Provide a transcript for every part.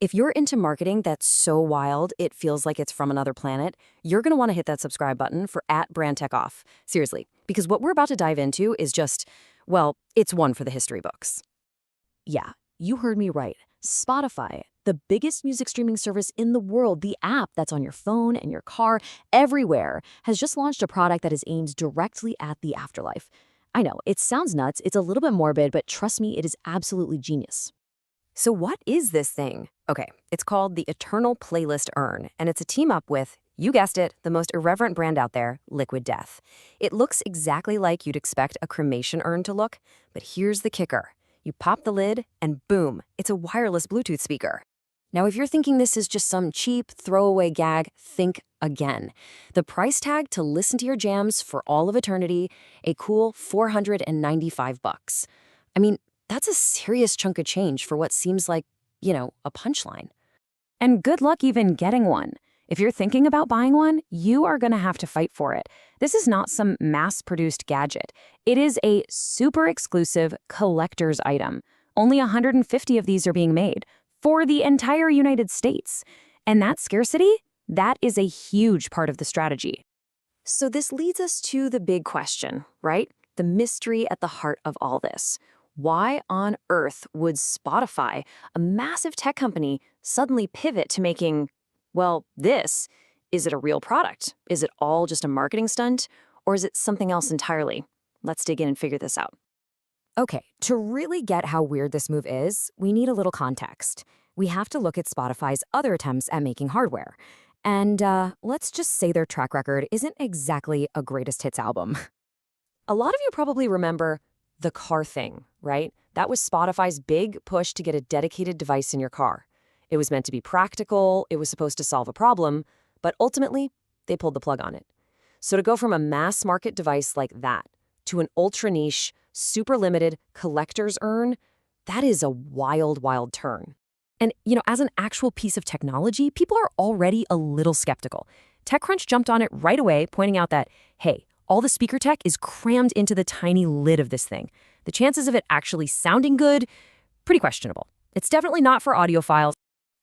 If you're into marketing that's so wild it feels like it's from another planet, you're going to want to hit that subscribe button for @BrandTechOff. Seriously, because what we're about to dive into is just, well, it's one for the history books. Yeah, you heard me right. Spotify, the biggest music streaming service in the world, the app that's on your phone and your car, everywhere, has just launched a product that is aimed directly at the afterlife. I know, it sounds nuts, it's a little bit morbid, but trust me, it is absolutely genius. So what is this thing? Okay, it's called the Eternal Playlist Urn, and it's a team up with, you guessed it, the most irreverent brand out there, Liquid Death. It looks exactly like you'd expect a cremation urn to look, but here's the kicker. You pop the lid, and boom, it's a wireless Bluetooth speaker. Now, if you're thinking this is just some cheap, throwaway gag, think again. The price tag to listen to your jams for all of eternity, a cool $495. I mean, that's a serious chunk of change for what seems like, a punchline. And good luck even getting one. If you're thinking about buying one, you are going to have to fight for it. This is not some mass-produced gadget. It is a super exclusive collector's item. Only 150 of these are being made for the entire United States. And that scarcity, that is a huge part of the strategy. So this leads us to the big question, right? The mystery at the heart of all this. Why on earth would Spotify, a massive tech company, suddenly pivot to making, well, this? Is it a real product? Is it all just a marketing stunt? Or is it something else entirely? Let's dig in and figure this out. Okay, to really get how weird this move is, we need a little context. We have to look at Spotify's other attempts at making hardware. And let's just say their track record isn't exactly a greatest hits album. A lot of you probably remember the car thing, right? That was Spotify's big push to get a dedicated device in your car. It was meant to be practical, it was supposed to solve a problem, but ultimately, they pulled the plug on it. So to go from a mass market device like that to an ultra niche, super limited collector's urn, that is a wild, wild turn. And, as an actual piece of technology, people are already a little skeptical. TechCrunch jumped on it right away, pointing out that, hey, all the speaker tech is crammed into the tiny lid of this thing. The chances of it actually sounding good, pretty questionable. It's definitely not for audiophiles.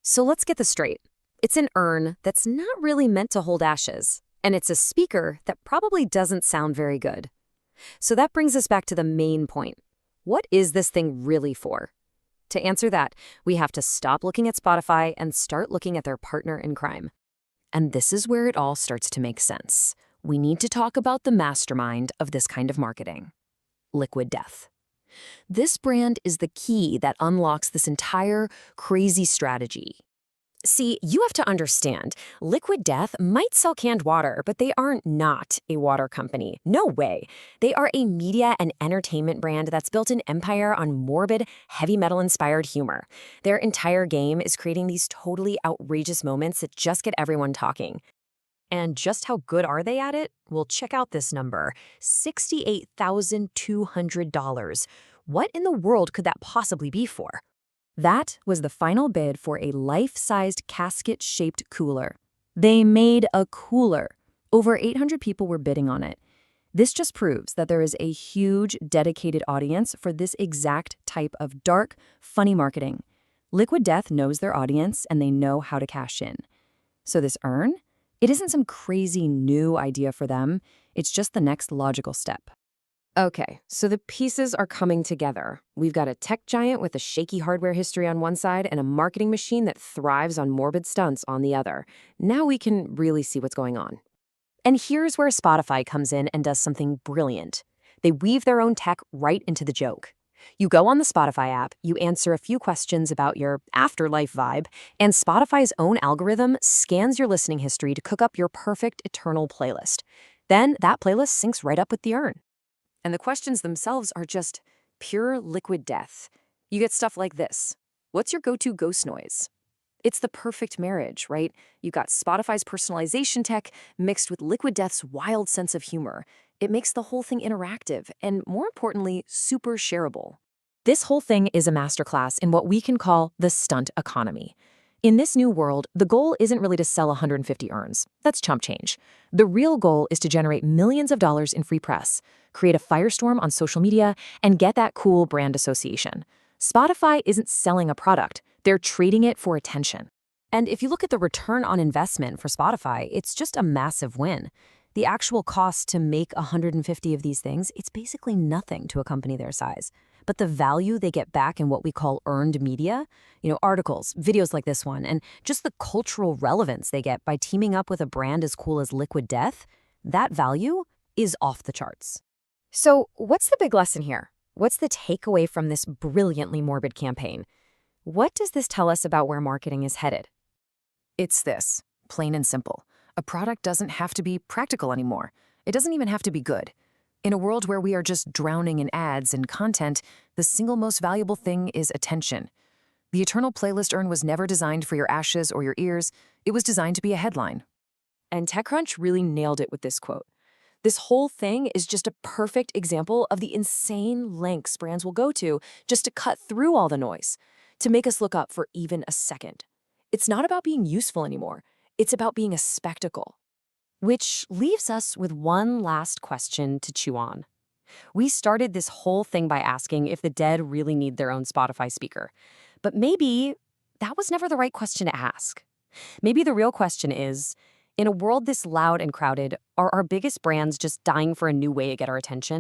So let's get this straight. It's an urn that's not really meant to hold ashes, and it's a speaker that probably doesn't sound very good. So that brings us back to the main point. What is this thing really for? To answer that, we have to stop looking at Spotify and start looking at their partner in crime. And this is where it all starts to make sense. We need to talk about the mastermind of this kind of marketing, Liquid Death. This brand is the key that unlocks this entire crazy strategy. See, you have to understand, Liquid Death might sell canned water, but they are not a water company. No way. They are a media and entertainment brand that's built an empire on morbid, heavy metal-inspired humor. Their entire game is creating these totally outrageous moments that just get everyone talking. And just how good are they at it? Well, check out this number, $68,200. What in the world could that possibly be for? That was the final bid for a life-sized casket-shaped cooler. They made a cooler. Over 800 people were bidding on it. This just proves that there is a huge, dedicated audience for this exact type of dark, funny marketing. Liquid Death knows their audience, and they know how to cash in. So this urn? It isn't some crazy new idea for them. It's just the next logical step. Okay, so the pieces are coming together. We've got a tech giant with a shaky hardware history on one side and a marketing machine that thrives on morbid stunts on the other. Now we can really see what's going on. And here's where Spotify comes in and does something brilliant. They weave their own tech right into the joke. You go on the Spotify app, you answer a few questions about your afterlife vibe, and Spotify's own algorithm scans your listening history to cook up your perfect eternal playlist. Then that playlist syncs right up with the urn. And the questions themselves are just pure Liquid Death. You get stuff like this. What's your go-to ghost noise? It's the perfect marriage, right? You got Spotify's personalization tech mixed with Liquid Death's wild sense of humor. It makes the whole thing interactive and, more importantly, super shareable. This whole thing is a masterclass in what we can call the stunt economy. In this new world, the goal isn't really to sell 150 urns. That's chump change. The real goal is to generate millions of dollars in free press, create a firestorm on social media, and get that cool brand association. Spotify isn't selling a product, they're trading it for attention. And if you look at the return on investment for Spotify, it's just a massive win. The actual cost to make 150 of these things, it's basically nothing to a company their size. But the value they get back in what we call earned media, articles, videos like this one, and just the cultural relevance they get by teaming up with a brand as cool as Liquid Death, that value is off the charts. So, what's the big lesson here? What's the takeaway from this brilliantly morbid campaign? What does this tell us about where marketing is headed? It's this, plain and simple. A product doesn't have to be practical anymore. It doesn't even have to be good. In a world where we are just drowning in ads and content, the single most valuable thing is attention. The Eternal Playlist Urn was never designed for your ashes or your ears. It was designed to be a headline. And TechCrunch really nailed it with this quote. This whole thing is just a perfect example of the insane lengths brands will go to just to cut through all the noise, to make us look up for even a second. It's not about being useful anymore. It's about being a spectacle. Which leaves us with one last question to chew on. We started this whole thing by asking if the dead really need their own Spotify speaker. But maybe that was never the right question to ask. Maybe the real question is, in a world this loud and crowded, are our biggest brands just dying for a new way to get our attention?